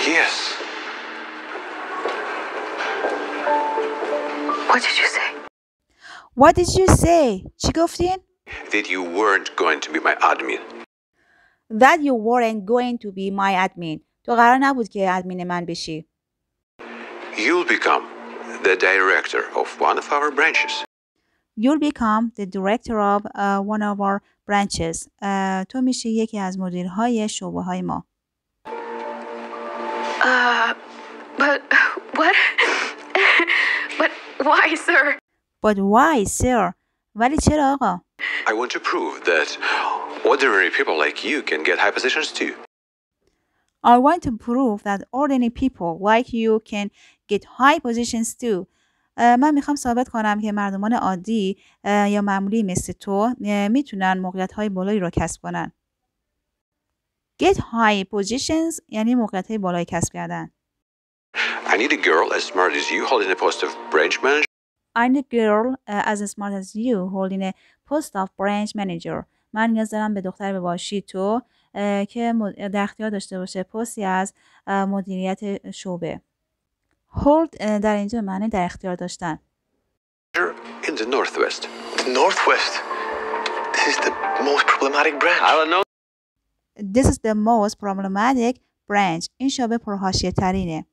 Yes. What did you say? What did you say? چی گفتین؟ That you weren't going to be my admin. That you weren't going to be my admin. تو قرار نبود که ادمین من بشی. You'll become the director of one of our branches. You'll become the director of one of our branches. تو میشی یکی از مدیرهای شعبه های ما. But what? But why, sir? But why, sir? ولی چرا آقا؟ I want to prove that ordinary people like you can get high positions too. I want to prove that ordinary people like you can get high positions too. من میخوام ثابت کنم که مردمان عادی یا معمولی مثل تو میتونن موقعیت‌های بالایی رو کسب کنن. Get high positions یعنی موقعیت‌های بالایی کسب کردن. I need a girl as smart as you holding a post of branch manager. I need a girl as smart as you holding a post of branch manager. من نیاز دارم به دختر باشی تو که در اختیار داشته باشه پستی از مدیریت شعبه. hold در اینجا معنی در اختیار داشتن. In the Northwest. The Northwest? This is the most problematic branch. I don't know. This is the most problematic branch. این شعبه پرحاشیه ترینه.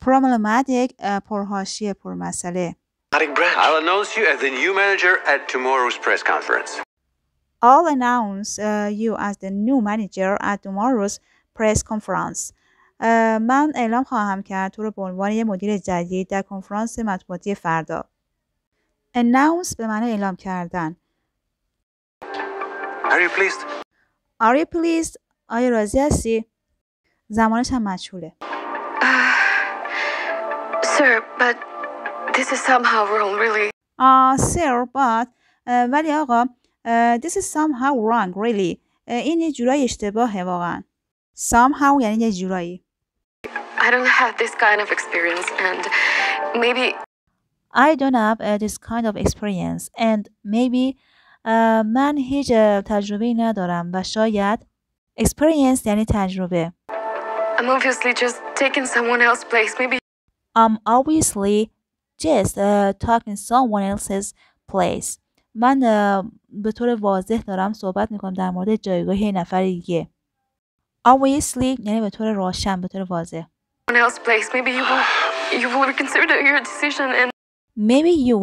Problematic پرحاشیه پرمسئله. I'll announce you as the new manager at tomorrow's press conference. I'll announce you as the new manager at tomorrow's press conference. من اعلام خواهم کرد تو رو به عنوان یه مدیر جدید در کنفرانس مطبوعاتی فردا. Announce به معنی اعلام کردن. Are you pleased? Are you pleased? آیا راضی هستی؟ زمانش هم مجهوله. Sir, but this is somehow wrong, really. Sir, but ولی آقا this is somehow wrong, really. این یه جورایی اشتباهه واقعا. Somehow یعنی یه جورایی. I don't have this kind of experience and maybe I don't have this kind of experience and maybe من هیچ تجربه‌ای ندارم و شاید experience یعنی تجربه. I'm obviously just taking someone else's place. Maybe I'm obviously just taking someone else's place. من به طور واضح دارم صحبت میکنم در مورد جایگاه یه نفر دیگه. Obviously یعنی به طور روشن، به طور واضح. someone else's place. Maybe you will reconsider your decision and Maybe you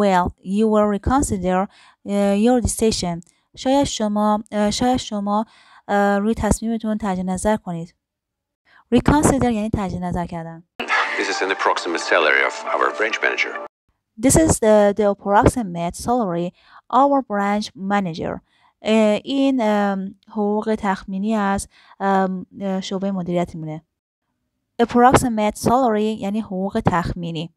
will reconsider your decision. شاید شما روی تصمیمتون تجدید نظر کنید. Reconsider یعنی تجدید نظر کردن. This is an approximate salary of our branch manager. This is the approximate salary of our branch manager. این حقوق تخمینی از شعبه مدیریتمونه. Approximate salary یعنی حقوق تخمینی.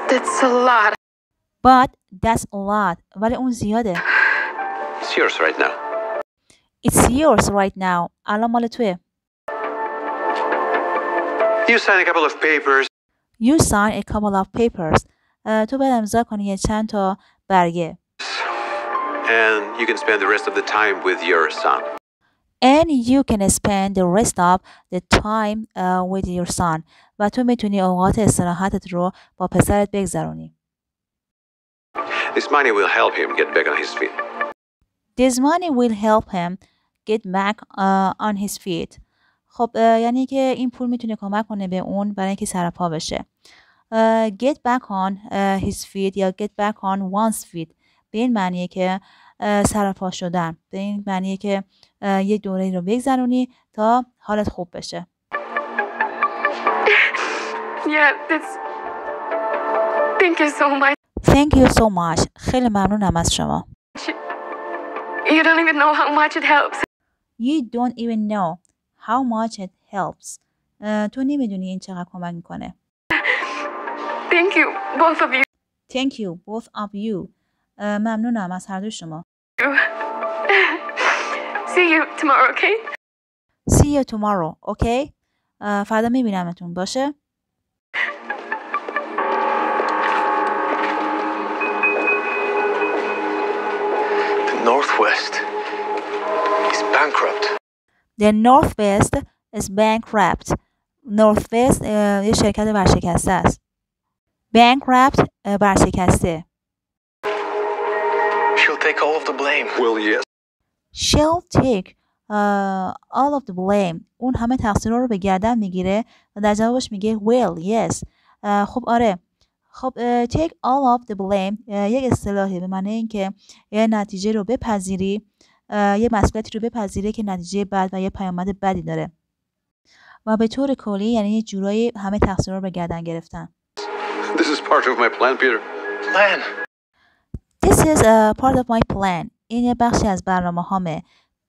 that's a lot. But that's a lot. ولی اون زیاده. It's yours right now. It's yours right now. الان مال توه. You sign a couple of papers. You sign a couple of papers. تو باید امضا کنی یه چند تا برگه. And you can spend the rest of the time with your son. And you can spend the rest of the time with your son. و تو میتونی اوقات استراحتت رو با پسرت بگذرونی. This money will help him get back on his feet. This money will help him get back on his feet. خب یعنی که این پول میتونه کمک کنه به اون برای اینکه سر پا بشه. Get back on his feet یا get back on one's feet به این معنیه که سر پا شدن. به این معنیه که یه دوره رو بگذرونی تا حالت خوب بشه. Yeah, thank you so much. Thank you so much. خیلی ممنونم از شما. You don't even know how much it helps. You don't even know how much it helps. تو نمیدونی این چقدر کمک میکنه. Thank you, both of you. Thank you, both of you. ممنونم از هر دو شما. See you tomorrow, okay? See you tomorrow, okay? فردا میبینمتون باشه؟ The Northwest is bankrupt. The Northwest is bankrupt. Northwest یه شرکت ورشکسته است. Bankrupt ورشکسته. She'll take all of the blame. Well, yes. She'll take all of the blame. اون همه تقصیر رو به گردن میگیره و در جوابش میگه well, yes. خب آره. خب take all of the blame یک اصطلاحی به معنی این که یه نتیجه رو بپذیری، یه مسئولیتی رو بپذیری که نتیجه بد و یه پیامد بدی داره و به طور کلی یعنی یه جورایی همه تقصیر رو به گردن گرفتن. This is part of my plan, Peter. Plan. This is part of my plan. این یه بخشی از برنامه هامه.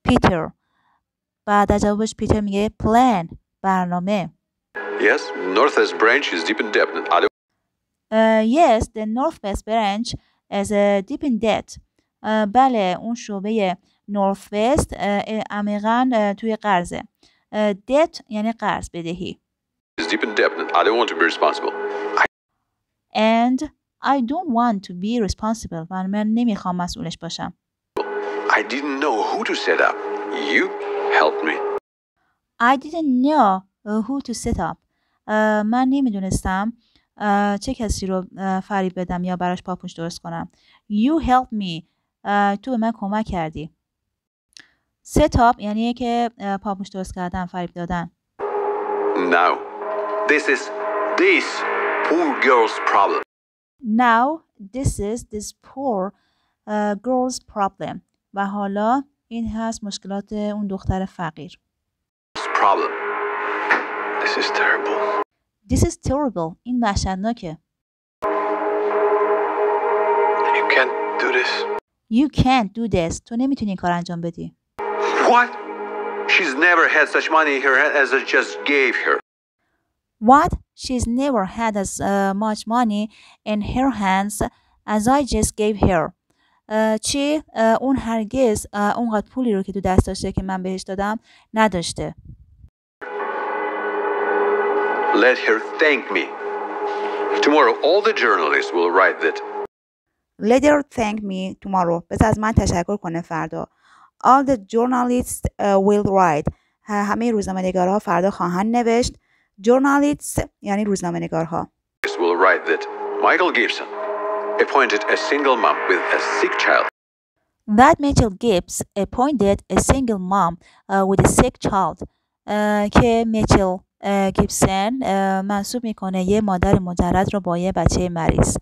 پیتر. بعد در جوابش پیتر میگه plan. برنامه. Yes, Northwest branch is deep in debt. I don't... Yes, the Northwest branch is deep in debt. بله اون شعبه Northwest عمیقاً توی قرضه. Debt یعنی قرض بدهی. Is deep in debt. I don't want to be responsible. And I don't want to be responsible. من نمیخوام مسئولش باشم. I didn't know who to set up. You helped me. I didn't know who to set up. من نمیدونستم چه کسی رو فریب بدم یا براش پاپوش درست کنم. You helped me. تو به من کمک کردی. set up یعنی که پاپوش درست کردن، فریب دادن. Now, this poor girl's problem. Now, this poor girl's problem. و حالا این هست مشکلات اون دختر فقیر. Problem. This is terrible. This is terrible. این وحشتناکه. You can't do this. You can't do this. تو نمیتونی این کار انجام بدی. What? She's never had such money in her hand as I just gave her. What? She's never had as much money in her hands as I just gave her. چی؟ اون هرگز اونقدر پولی رو که تو دست داشته که من بهش دادم نداشته. Let her thank me. Tomorrow all the journalists will write that. Let her thank me tomorrow. بس از من تشکر کنه فردا. All the journalists will write. همه روزنامه‌نگارها فردا خواهند نوشت. Journalists یعنی روزنامه‌نگارها. Will write that Michael Gibson appointed a single mom with a sick child. That Michael Gibbs appointed a single mom with a sick child. که میچل گیبسن منصوب میکنه یه مادر مجرد رو با یه بچه مریض.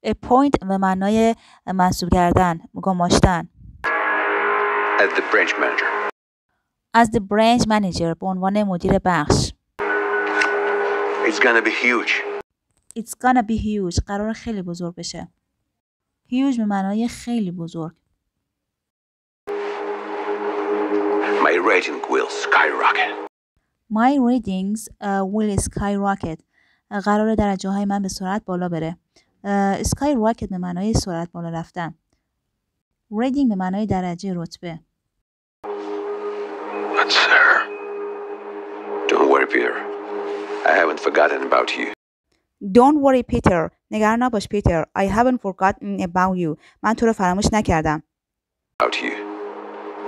appoint به معنای منصوب کردن، گماشتن. As the branch manager. As the branch manager به عنوان مدیر بخش. It's gonna be huge. It's gonna be huge. قرار خیلی بزرگ بشه. Huge به معنای خیلی بزرگ. My rating will skyrocket. My ratings will skyrocket. قرار درجه های من به سرعت بالا بره. skyrocket به معنای سرعت بالا رفتن. rating به معنای درجه رتبه. That's her. Don't worry, Peter. I haven't forgotten about you. Don't worry, Peter. نگران نباش پیتر. I haven't forgotten about you. من تو رو فراموش نکردم. About you.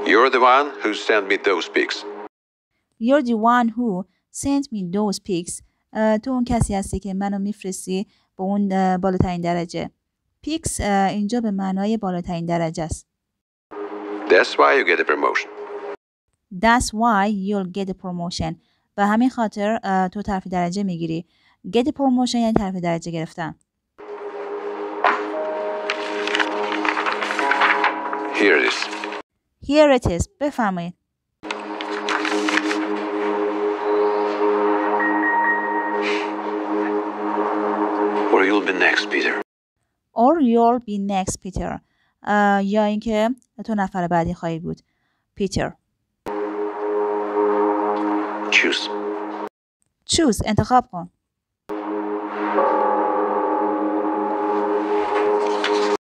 You're the one who sent me those pics. You're the one who sent me those pics. تو اون کسی هستی که منو میفرستی به اون بالاترین درجه. pics اینجا به معنای بالاترین درجه است. That's why you get a promotion. That's why you'll get a promotion. به همین خاطر تو ترفیع درجه میگیری. Get a promotion یعنی ترفیع درجه گرفتن. Here it is. Here it is. بفرمایید. Or you'll be next, Peter. Or you'll be next, Peter. یا اینکه تو نفر بعدی خواهی بود. Peter. Choose. Choose. انتخاب کن.